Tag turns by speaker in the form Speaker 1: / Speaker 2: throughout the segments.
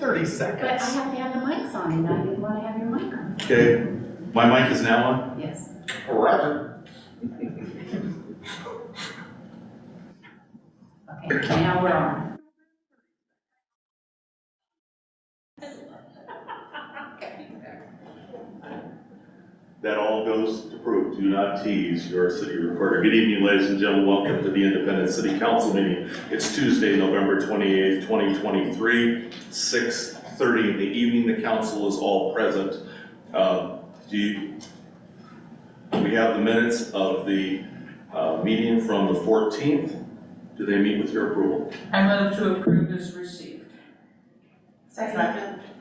Speaker 1: 30
Speaker 2: But I
Speaker 1: seconds.
Speaker 2: have to have the mics on, and I didn't want to have your mic on.
Speaker 3: Okay, my mic is now on.
Speaker 2: Yes.
Speaker 1: Roger.
Speaker 2: Okay, now we're on.
Speaker 3: That all goes to prove, do not tease your city recorder. Good evening, ladies and gentlemen. Welcome to the Independent City Council meeting. It's Tuesday, November 28th, 2023, 6:30 in the evening. The council is all present. We have the minutes of the meeting from the 14th. Do they meet with your approval?
Speaker 4: I move to approve as received.
Speaker 2: Second.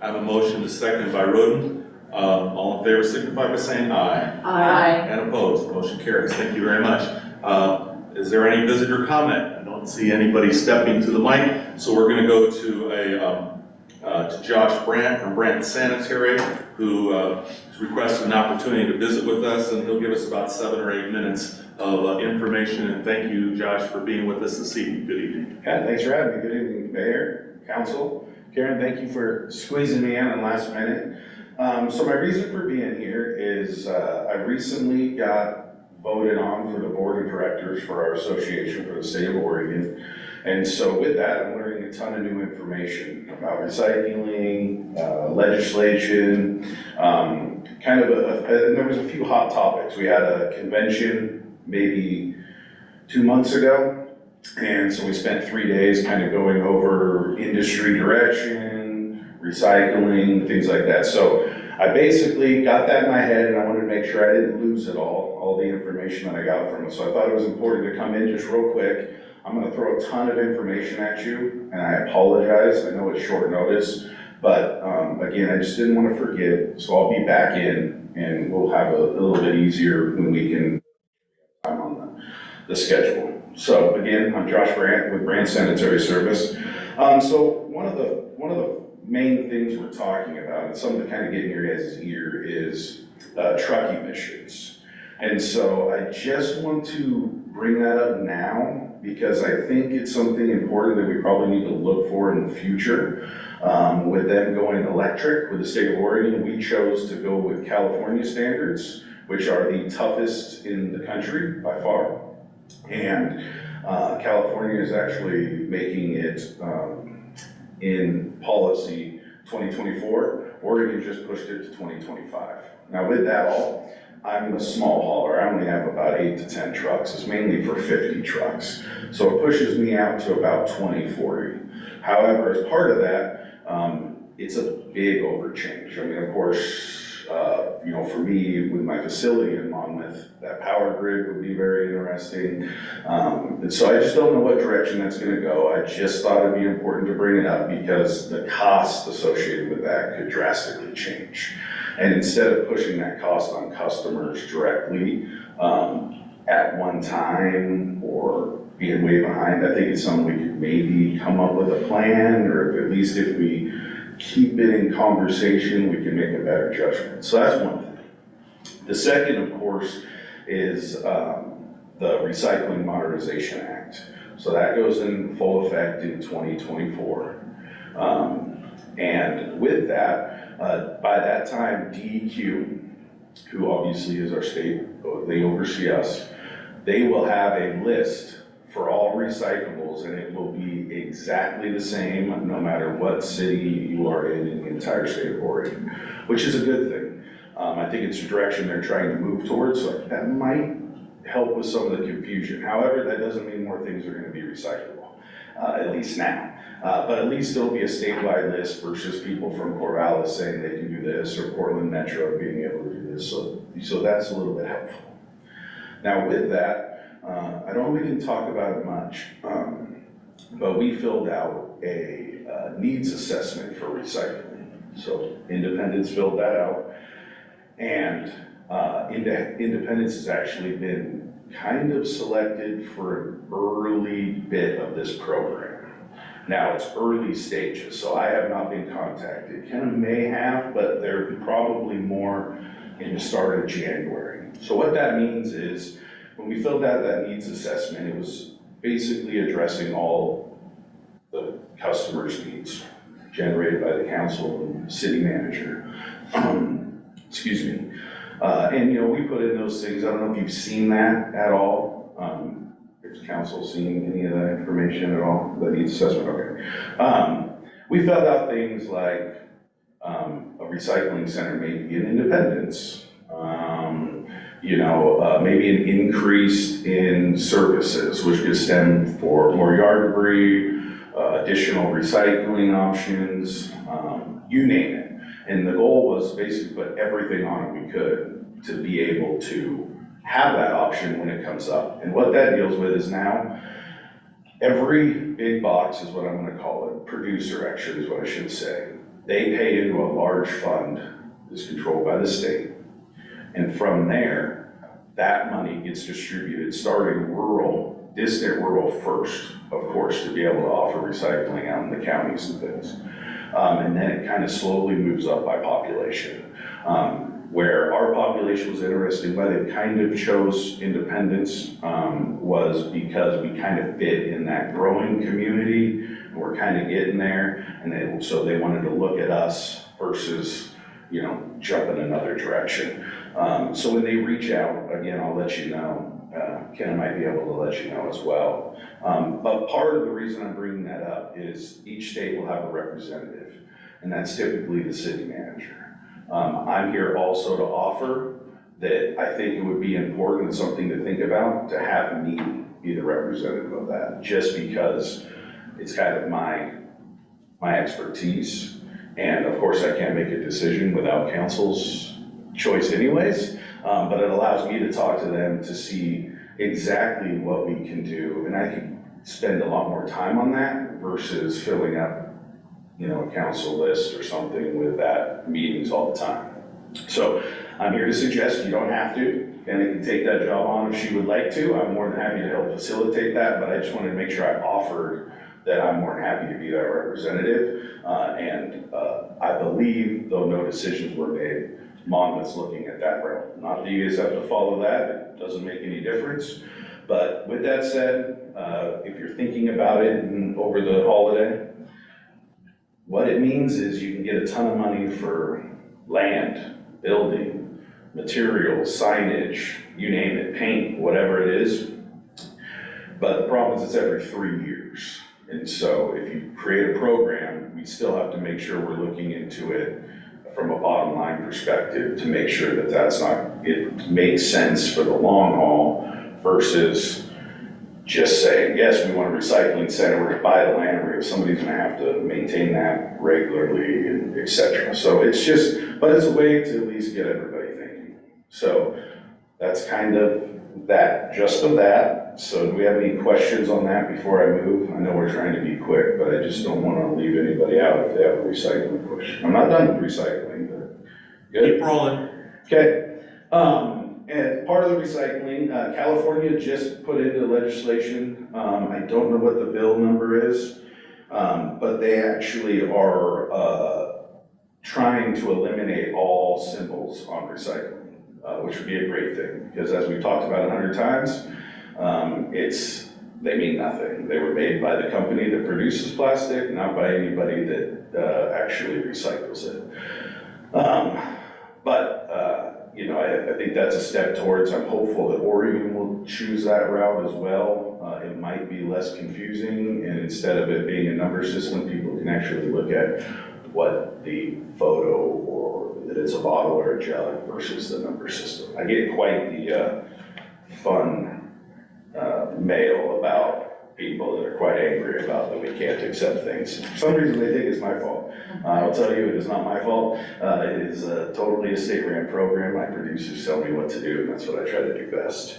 Speaker 3: I have a motion to second by Roden. All in favor signify by saying aye.
Speaker 4: Aye.
Speaker 3: And opposed, motion carries. Thank you very much. Is there any visitor comment? I don't see anybody stepping to the mic, so we're going to go to Josh Brandt from Brandt Sanitary, who has requested an opportunity to visit with us, and he'll give us about 7 or 8 minutes of information. And thank you, Josh, for being with us this evening. Good evening.
Speaker 5: Yeah, thanks for having me. Good evening, Mayor, Council. Karen, thank you for squeezing me in the last minute. So my reason for being here is I recently got voted on for the board of directors for our association for the state of Oregon. And so with that, I'm learning a ton of new information about recycling, legislation, and there was a few hot topics. We had a convention maybe 2 months ago. And so we spent 3 days kind of going over industry direction, recycling, things like that. So I basically got that in my head, and I wanted to make sure I didn't lose it all the information that I got from it. So I thought it was important to come in just real quick. I'm gonna throw a ton of information at you, and I apologize. I know it's short notice, but again, I just didn't want to forget. So I'll be back in, and we'll have a little bit easier when we can time on the schedule. So again, I'm Josh Brandt with Brandt Sanitary Service. So one of the main things we're talking about, and something to kind of get in your guys' ear, is truck emissions. And so I just want to bring that up now because I think it's something important that we probably need to look for in the future. With them going electric, with the state of Oregon, we chose to go with California standards, which are the toughest in the country by far. And California is actually making it in policy 2024. Oregon just pushed it to 2025. Now with that all, I'm a small hauler. I only have about 8 to 10 trucks. It's mainly for 50 trucks. So it pushes me out to about 2040. However, as part of that, it's a big overchange. I mean, of course, for me, with my facility in Monmouth, that power grid would be very interesting. And so I just don't know what direction that's gonna go. I just thought it'd be important to bring it up because the cost associated with that could drastically change. And instead of pushing that cost on customers directly at one time or being way behind, I think it's something we could maybe come up with a plan, or at least if we keep it in conversation, we can make a better judgment. So that's one thing. The second, of course, is the Recycling Modernization Act. So that goes in full effect in 2024. And with that, by that time, DEQ, who obviously is our state, they oversee us, they will have a list for all recyclables, and it will be exactly the same no matter what city you are in the entire state of Oregon, which is a good thing. I think it's a direction they're trying to move towards, so that might help with some of the confusion. However, that doesn't mean more things are going to be recyclable, at least now. But at least there'll be a statewide list versus people from Corvallis saying they can do this, or Portland Metro being able to do this. So that's a little bit helpful. Now with that, I know we didn't talk about it much, but we filled out a needs assessment for recycling. So Independence filled that out, and Independence has actually been kind of selected for an early bit of this program. Now it's early stages, so I have not been contacted. Ken may have, but they're probably more in the start of January. So what that means is, when we filled out that needs assessment, it was basically addressing all the customers' needs. generated by the council and city manager. Excuse me. And, you know, we put in those things, I don't know if you've seen that at all. If council's seen any of that information at all, that needs assessment, okay. We filled out things like, a recycling center, maybe in Independence. You know, maybe an increase in services, which could stem for more yard debris, additional recycling options, you name it. And the goal was basically put everything on it we could to be able to have that option when it comes up. And what that deals with is now, every big box is what I'm gonna call it, producer actually is what I should say. They pay into a large fund that's controlled by the state. And from there, that money gets distributed, starting rural, distant rural first, of course, to be able to offer recycling out in the counties and things. And then it kind of slowly moves up by population. Where our population was interesting, why they kind of chose Independence, was because we kind of fit in that growing community. We're kind of getting there, and so they wanted to look at us versus, you know, jump in another direction. So when they reach out, again, I'll let you know. Ken might be able to let you know as well. But part of the reason I'm bringing that up is each state will have a representative, and that's typically the city manager. I'm here also to offer that I think it would be important, something to think about, to have me be the representative of that, just because it's kind of my expertise. And of course, I can't make a decision without council's choice anyways, but it allows me to talk to them to see exactly what we can do. And I can spend a lot more time on that versus filling up, you know, a council list or something with that meetings all the time. So I'm here to suggest you don't have to, and you can take that job on if she would like to. I'm more than happy to help facilitate that, but I just wanted to make sure I offered that I'm more than happy to be that representative. I believe, though no decisions were made, Monmouth's looking at that route. Not that you guys have to follow that, it doesn't make any difference. But with that said, if you're thinking about it over the holiday, what it means is you can get a ton of money for land, building, materials, signage, you name it, paint, whatever it is. But the problem is it's every 3 years. And so if you create a program, we still have to make sure we're looking into it from a bottom line perspective to make sure that it makes sense for the long haul versus just saying, yes, we want a recycling center, we're gonna buy the land, somebody's gonna have to maintain that regularly, and et cetera. So it's just, but it's a way to at least get everybody thinking. So that's kind of that, just of that. So do we have any questions on that before I move? I know we're trying to be quick, but I just don't wanna leave anybody out if they have a recycling question. I'm not done with recycling, but good?
Speaker 3: Keep rolling.
Speaker 5: Okay. And part of the recycling, California just put into legislation, I don't know what the bill number is, but they actually are trying to eliminate all symbols on recycling, which would be a great thing, because as we've talked about 100 times, they mean nothing. They were made by the company that produces plastic, not by anybody that actually recycles it. You know, I think that's a step towards, I'm hopeful that Oregon will choose that route as well. It might be less confusing, and instead of it being a number system, people can actually look at what the photo, or that it's a bottle or a jug versus the number system. I get quite the fun mail about people that are quite angry about that we can't accept things. For some reason they think it's my fault. I'll tell you, it is not my fault. It is totally a state-run program. My producers tell me what to do, and that's what I try to do best.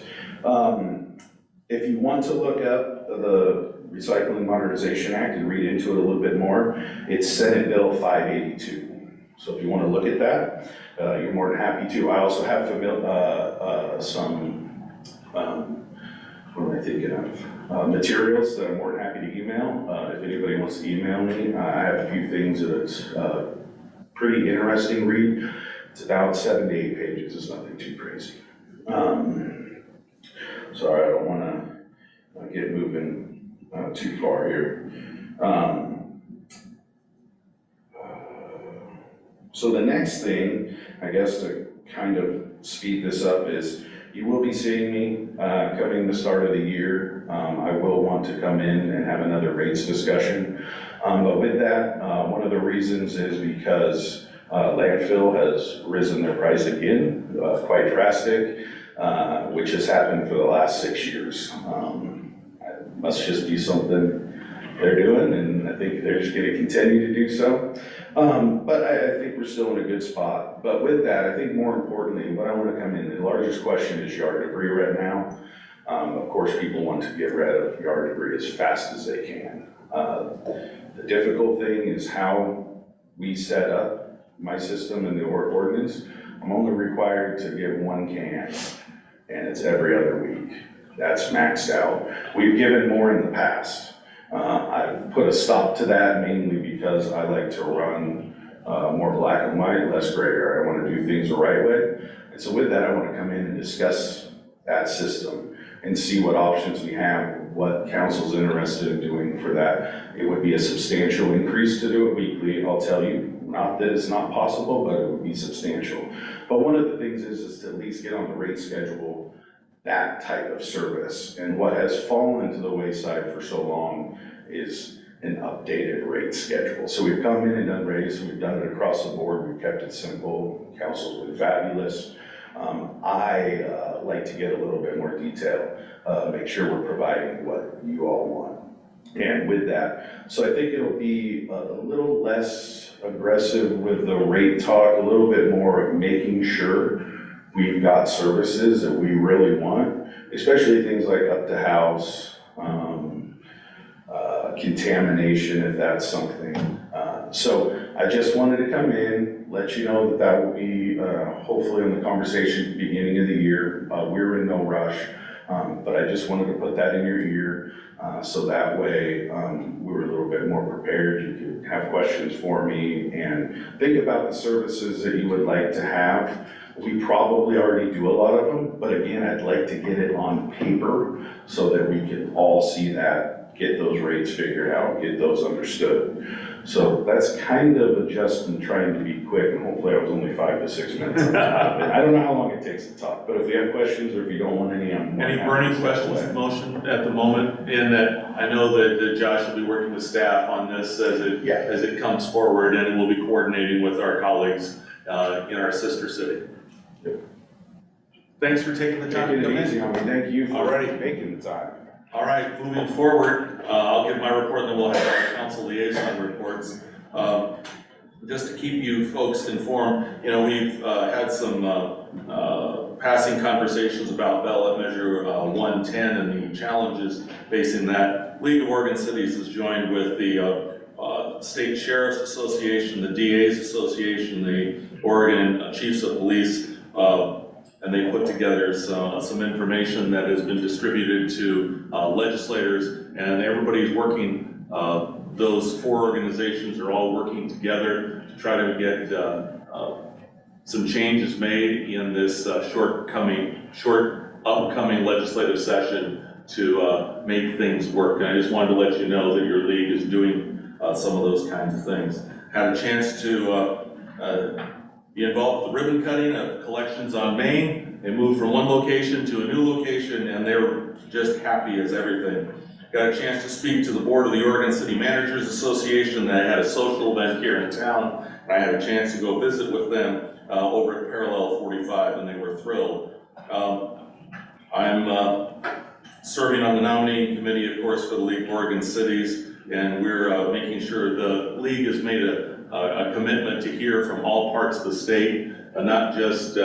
Speaker 5: If you want to look up the Recycling Modernization Act and read into it a little bit more, it's Senate Bill 582. So if you want to look at that, you're more than happy to. I also have what am I thinking of? Materials that I'm more than happy to email. If anybody wants to email me, I have a few things that it's pretty interesting read. It's about 7 to 8 pages. It's nothing too crazy. Sorry, I don't want to get moving too far here. So the next thing, I guess to kind of speed this up, is you will be seeing me coming the start of the year. I will want to come in and have another rates discussion. But with that, one of the reasons is because landfill has risen their price again, quite drastic, which has happened for the last 6 years. It must just be something they're doing, and I think they're just gonna continue to do so. But I think we're still in a good spot. But with that, I think more importantly, what I wanna come in, the largest question is yard debris right now. Of course, people want to get rid of yard debris as fast as they can. The difficult thing is how we set up my system in the ordinance. I'm only required to give 1 can, and it's every other week. That's maxed out. We've given more in the past. I've put a stop to that mainly because I like to run more black and white, less gray area. I want to do things the right way. And so with that, I want to come in and discuss that system and see what options we have, what council's interested in doing for that. It would be a substantial increase to do it weekly, I'll tell you. Not that it's not possible, but it would be substantial. But one of the things is to at least get on the rate schedule that type of service. And what has fallen to the wayside for so long is an updated rate schedule. So we've come in and done rates, we've done it across the board, we've kept it simple, council's been fabulous. I like to get a little bit more detail, make sure we're providing what you all want. And with that, so I think it'll be a little less aggressive with the rate talk, a little bit more of making sure we've got services that we really want, especially things like up to house, contamination, if that's something. So I just wanted to come in, let you know that that will be hopefully in the conversation beginning of the year. We're in no rush, but I just wanted to put that in your ear so that way we were a little bit more prepared. You could have questions for me and think about the services that you would like to have. We probably already do a lot of them, but again, I'd like to get it on paper so that we can all see that, get those rates figured out, get those understood. So that's kind of a just and trying to be quick, and hopefully I was only 5 to 6 minutes on top. And I don't know how long it takes to talk, but if you have questions or if you don't want any, I'm more
Speaker 3: Any
Speaker 5: happy
Speaker 3: burning
Speaker 5: to step
Speaker 3: questions
Speaker 5: away.
Speaker 3: of motion at the moment? In that, I know that Josh will be working with staff on this as it comes forward, and we'll be coordinating with our colleagues in our sister city. Thanks for taking the time to
Speaker 5: Taking
Speaker 3: come
Speaker 5: it
Speaker 3: in.
Speaker 5: easy on me, thank you for
Speaker 3: Alrighty.
Speaker 5: making the time.
Speaker 3: All right, moving forward, I'll give my report, then we'll have our council liaison reports. Just to keep you folks informed, you know, we've had some passing conversations about ballot measure 110 and the challenges facing that. League of Oregon Cities has joined with the State Sheriff's Association, the DA's Association, the Oregon Chiefs of Police, and they put together some information that has been distributed to legislators, and everybody's working, those 4 organizations are all working together to try to get some changes made in this upcoming legislative session to make things work. And I just wanted to let you know that your league is doing some of those kinds of things. Had a chance to be involved with the ribbon cutting of Collections on Main. They moved from one location to a new location, and they're just happy as everything. Got a chance to speak to the board of the Oregon City Managers Association. They had a social event here in town, and I had a chance to go visit with them over at Parallel 45, and they were thrilled. I'm serving on the nominating committee, of course, for the League of Oregon Cities, and we're making sure the league has made a commitment to hear from all parts of the state, not just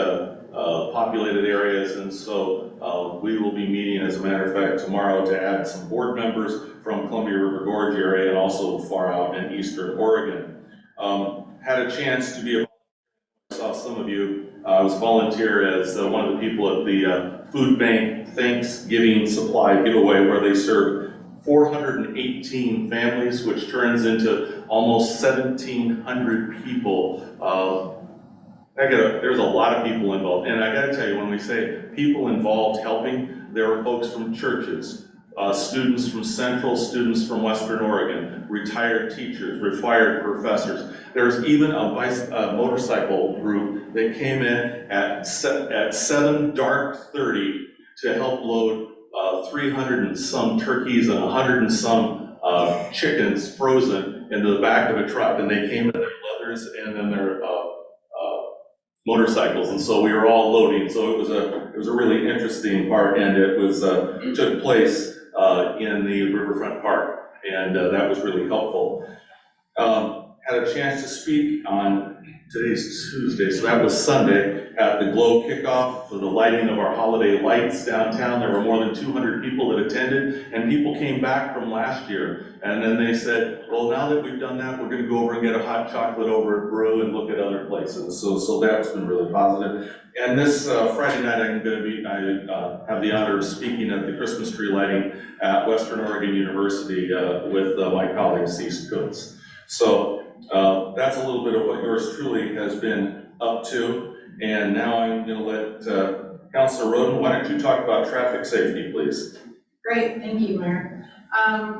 Speaker 3: populated areas. And so we will be meeting, as a matter of fact, tomorrow to add some board members from Columbia River Gorge area and also far out in Eastern Oregon. Had a chance to be I saw some of you. I was volunteer as one of the people at the food bank Thanksgiving supply giveaway, where they served 418 families, which turns into almost 1,700 people. There's a lot of people involved, and I gotta tell you, when we say people involved helping, there were folks from churches, students from Central, students from Western Oregon, retired teachers, retired professors. There's even a motorcycle group that came in at 7:30 to help load 300 and some turkeys and 100 and some chickens frozen into the back of a truck, and they came in their leathers and then their motorcycles, and so we were all loading. So it was a really interesting part, and it was took place in the Riverfront Park, and that was really helpful. Had a chance to speak on today's Tuesday, so that was Sunday at the Glow kickoff for the lighting of our holiday lights downtown. There were more than 200 people that attended, and people came back from last year, and then they said, well, now that we've done that, we're gonna go over and get a hot chocolate over at Brew and look at other places. So that's been really positive. And this Friday night, I have the honor of speaking at the Christmas tree lighting at Western Oregon University with my colleague Cease Kutz. So that's a little bit of what yours truly has been up to. And now I'm going to let Councilor Roden, why don't you talk about traffic safety, please?
Speaker 1: Great, thank you, Mayor.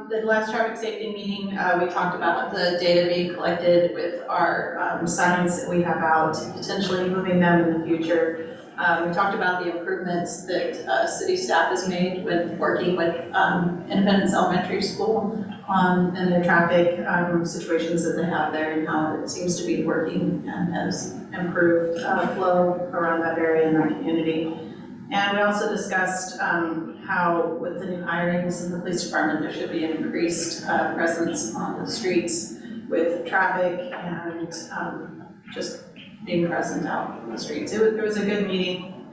Speaker 1: The last traffic safety meeting, we talked about the data being collected with our signs that we have out, potentially moving them in the future. We talked about the improvements that city staff has made with working with Independence Elementary School and the traffic situations that they have there and how it seems to be working and has improved flow around that area in that community. And we also discussed how with the new hirings in the police department, there should be an increased presence on the streets with traffic and just being present out on the streets. It was a good meeting.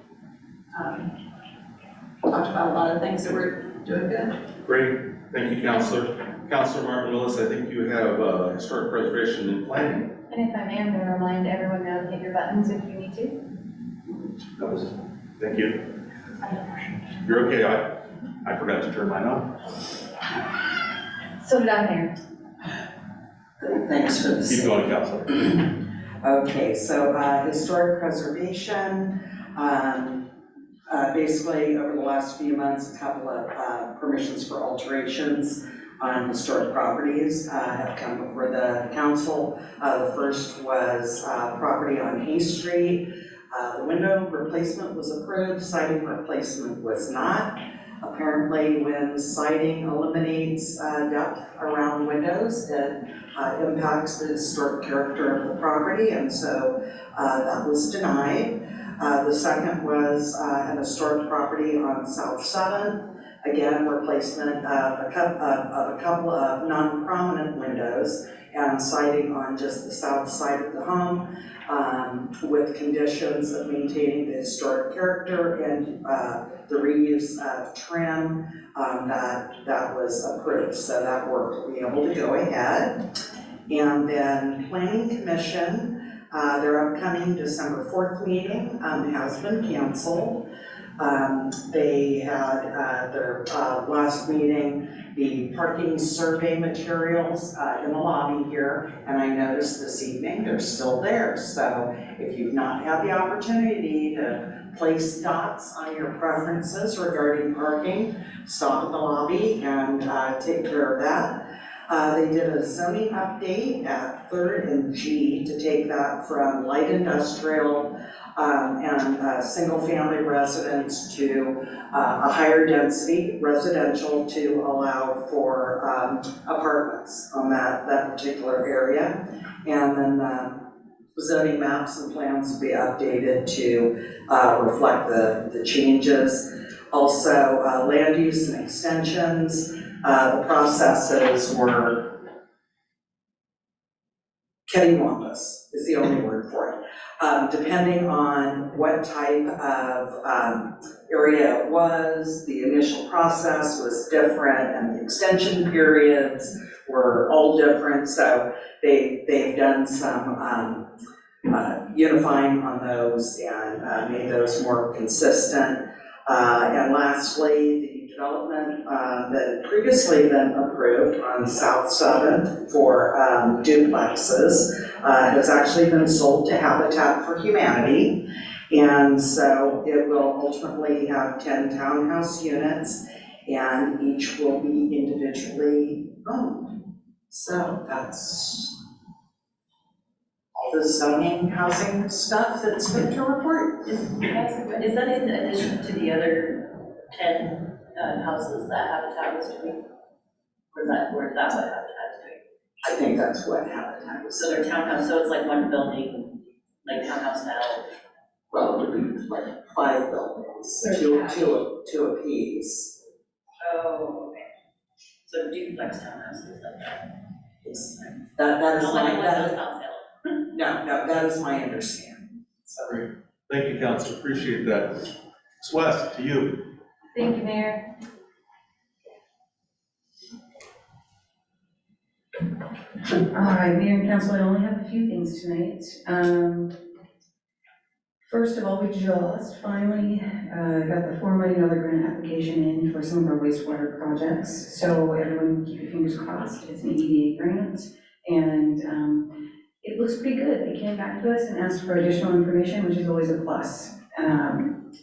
Speaker 1: Talked about a lot of things that we're doing good.
Speaker 3: Great, thank you, Councilor. Councilor Martin Willis, I think you have historic preservation and planning.
Speaker 6: And if I may, I'm going to remind everyone now to hit your buttons if you need to.
Speaker 3: That was it. Thank you. You're okay, I forgot to turn mine on.
Speaker 6: So did I, Mayor.
Speaker 7: Thanks for the.
Speaker 3: Keep going, Councilor.
Speaker 7: Okay, so historic preservation, basically over the last few months, a couple of permissions for alterations on historic properties have come before the council. The first was property on Hay Street. The window replacement was approved, siding replacement was not. Apparently, when siding eliminates depth around windows, it impacts the historic character of the property, and so that was denied. The second was an historic property on South 7th. Again, replacement of a couple of non-prominent windows and siding on just the south side of the home with conditions of maintaining the historic character and the reuse of trim that was approved. So that work will be able to go ahead. And then Planning Commission, their upcoming December 4th meeting has been canceled. They had their last meeting, the parking survey materials in the lobby here, and I noticed this evening they're still there. So if you've not had the opportunity to place dots on your preferences regarding parking, stop at the lobby and take care of that. They did a zoning update at 3rd and G to take that from light industrial and single-family residence to a higher density residential to allow for apartments on that particular area. And then zoning maps and plans will be updated to reflect the changes. Also, land use and extensions, the processes were cattywampus is the only word for it. Depending on what type of area it was, the initial process was different and the extension periods were all different. So they've done some unifying on those and made those more consistent. And lastly, the development that had previously been approved on South 7th for duplexes has actually been sold to Habitat for Humanity. And so it will ultimately have 10 townhouse units and each will be individually owned. So that's all the zoning, housing stuff that's good to report.
Speaker 8: Is that in addition to the other 10 houses that Habitat was doing? Or is that what Habitat is doing?
Speaker 7: I think that's what Habitat was.
Speaker 8: So they're townhouse, so it's like one building, like townhouse style?
Speaker 7: Well, it would be like 5 buildings, two apiece.
Speaker 8: Oh, okay. So duplex townhouses like that?
Speaker 7: That is
Speaker 8: Not
Speaker 7: my,
Speaker 8: like the ones
Speaker 7: that
Speaker 8: on
Speaker 7: is,
Speaker 8: South Hill?
Speaker 7: no, that is my understanding. So,
Speaker 3: Great. Thank you, Council, appreciate that. Ms. West, to you.
Speaker 6: Thank you, Mayor.
Speaker 9: All right, Mayor and Council, I only have a few things tonight. First of all, we just finally got the $4 million grant application in for some of our wastewater projects. So everyone keep your fingers crossed. It's an EDA grant, and it looks pretty good. They came back to us and asked for additional information, which is always a plus.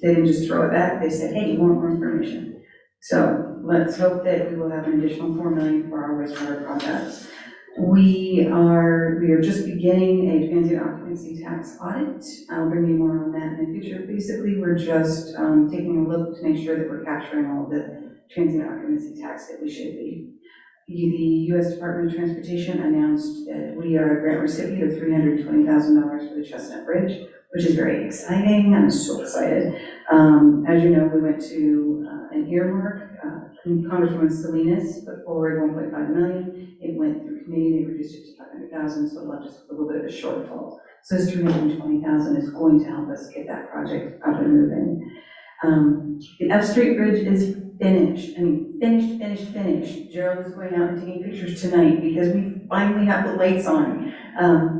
Speaker 9: They didn't just throw it back. They said, hey, you want more information? So let's hope that we will have an additional $4 million for our wastewater projects. We are just beginning a transient occupancy tax audit. I'll bring you more on that in the future. Basically, we're just taking a look to make sure that we're capturing all the transient occupancy tax that we should be. The U.S. Department of Transportation announced that we are a grant recipient of $320,000 for the Chestnut Bridge, which is very exciting. I'm so excited. As you know, we went to an earmark. Congresswoman Salinas put forward $1.5 million. It went through committee. They reduced it to $500,000, so it left us with a little bit of a shortfall. So this $320,000 is going to help us get that project up and moving. The F Street Bridge is finished. I mean, finished. Gerald is going out and taking pictures tonight because we finally have the lights on.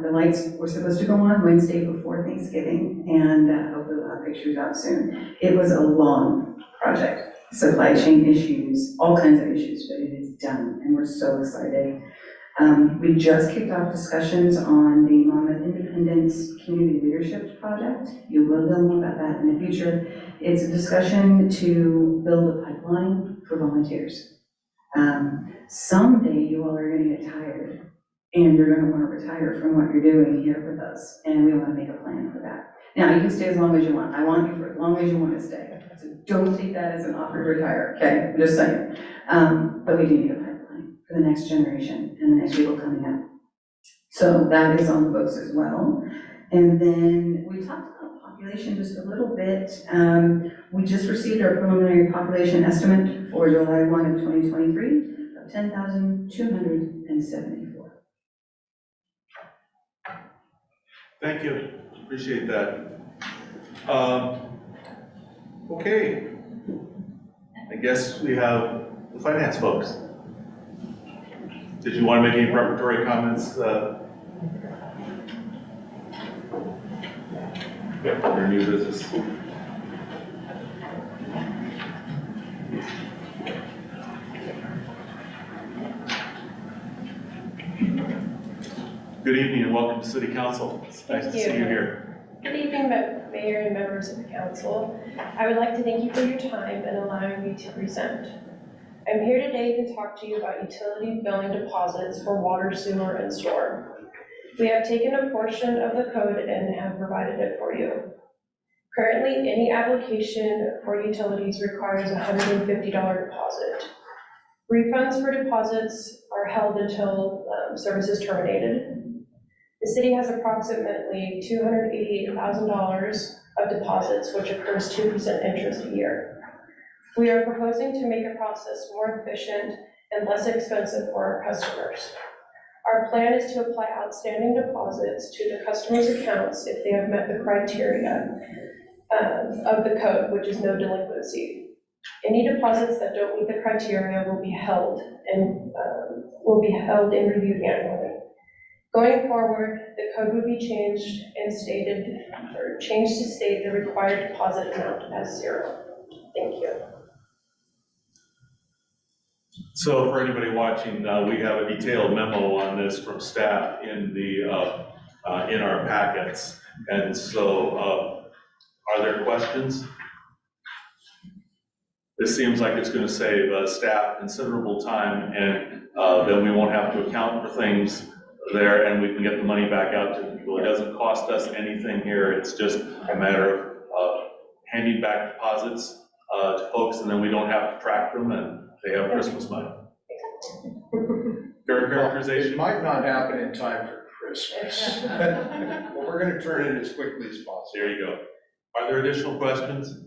Speaker 9: The lights were supposed to go on Wednesday before Thanksgiving, and hopefully we'll have pictures out soon. It was a long project. Supply chain issues, all kinds of issues, but it is done, and we're so excited. We just kicked off discussions on the Monmouth Independence Community Leadership Project. You will know more about that in the future. It's a discussion to build a pipeline for volunteers. Someday you all are going to get tired, and you're going to want to retire from what you're doing here with us, and we want to make a plan for that. Now, you can stay as long as you want. I want you for as long as you want to stay. So don't take that as an offer to retire, okay? I'm just saying. But we do need a pipeline for the next generation and the next people coming up. So that is on the books as well. And then we talked about population just a little bit. We just received our preliminary population estimate for July 1 of 2023 of 10,274.
Speaker 3: Thank you, appreciate that. Okay, I guess we have the finance folks. Did you want to make any preparatory comments? Under new business. Good evening and welcome to City Council. It's nice to see you here.
Speaker 10: Good evening, Mayor and members of the council. I would like to thank you for your time and allowing me to present. I'm here today to talk to you about utility billing deposits for water, sewer, and storm. We have taken a portion of the code and have provided it for you. Currently, any application for utilities requires a $150 deposit. Refunds for deposits are held until service is terminated. The city has approximately $288,000 of deposits, which accrues 2% interest a year. We are proposing to make a process more efficient and less expensive for our customers. Our plan is to apply outstanding deposits to the customer's accounts if they have met the criteria of the code, which is no delinquency. Any deposits that don't meet the criteria will be held and reviewed annually. Going forward, the code would be changed to state the required deposit amount as 0. Thank you.
Speaker 3: So for anybody watching, we have a detailed memo on this from staff in our packets. And so, are there questions? This seems like it's gonna save staff considerable time, and then we won't have to account for things there, and we can get the money back out to people. It doesn't cost us anything here, it's just a matter of handing back deposits to folks, and then we don't have to track them, and they have Christmas money. Fair characterization?
Speaker 11: It might not happen in time for Christmas. But we're gonna turn it as quickly as possible.
Speaker 3: There you go. Are there additional questions?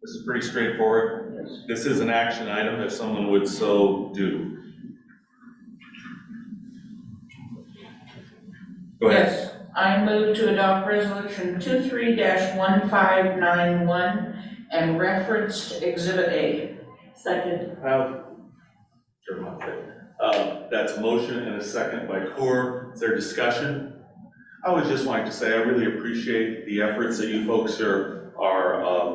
Speaker 3: This is pretty straightforward. This is an action item if someone would so do. Go ahead.
Speaker 4: Yes, I move to adopt resolution 23-1591 and referenced Exhibit A.
Speaker 8: Second.
Speaker 3: That's a motion and a second by Coeur. Is there discussion? I would just like to say I really appreciate the efforts that you folks are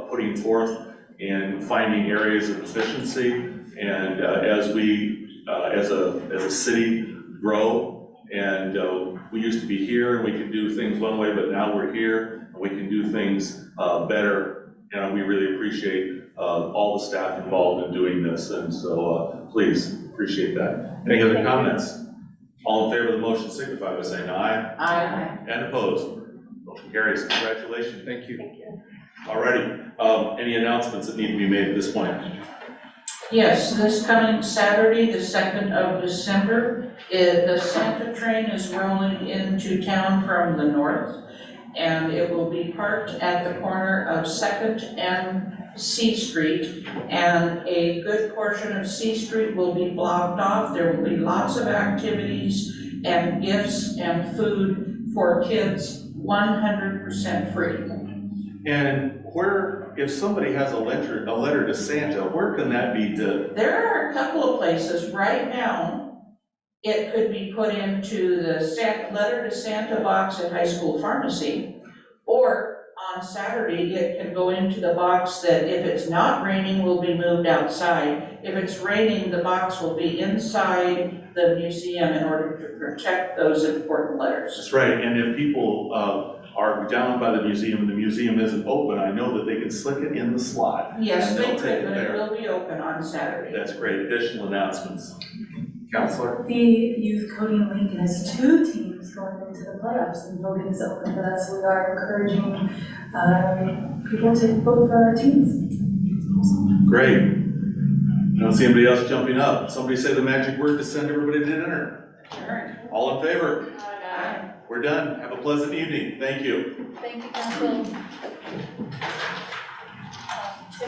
Speaker 3: putting forth in finding areas of efficiency. And as we, as a city, grow, and we used to be here and we could do things one way, but now we're here and we can do things better. And we really appreciate all the staff involved in doing this. And so please appreciate that. Any other comments? All in favor of the motion signify by saying aye.
Speaker 4: Aye.
Speaker 3: And opposed? Motion carries. Congratulations.
Speaker 11: Thank you.
Speaker 3: Alrighty, any announcements that need to be made at this point?
Speaker 4: Yes, this coming Saturday, the 2nd of December, the Santa train is rolling into town from the north, and it will be parked at the corner of 2nd and C Street, and a good portion of C Street will be blocked off. There will be lots of activities and gifts and food for kids, 100% free.
Speaker 3: And where, if somebody has a letter to Santa, where can that be done?
Speaker 4: There are a couple of places right now. It could be put into the letter to Santa box at High School Pharmacy, or on Saturday, it can go into the box that if it's not raining, will be moved outside. If it's raining, the box will be inside the museum in order to protect those important letters.
Speaker 3: That's right, and if people are down by the museum and the museum isn't open, I know that they can slick it in the slot.
Speaker 4: Yes,
Speaker 3: And
Speaker 4: they
Speaker 3: they'll take
Speaker 4: could,
Speaker 3: it
Speaker 4: but it
Speaker 3: there.
Speaker 4: will be open on Saturday.
Speaker 3: That's great. Additional announcements. Counselor?
Speaker 6: The youth coding league has 2 teams going into the playoffs, and voting is open for that, so we are encouraging people to vote for our teams.
Speaker 3: Great. I don't see anybody else jumping up. Somebody say the magic word to send everybody to dinner.
Speaker 4: Sure.
Speaker 3: All in favor?
Speaker 4: Aye.
Speaker 3: We're done. Have a pleasant evening. Thank you.
Speaker 6: Thank you, council.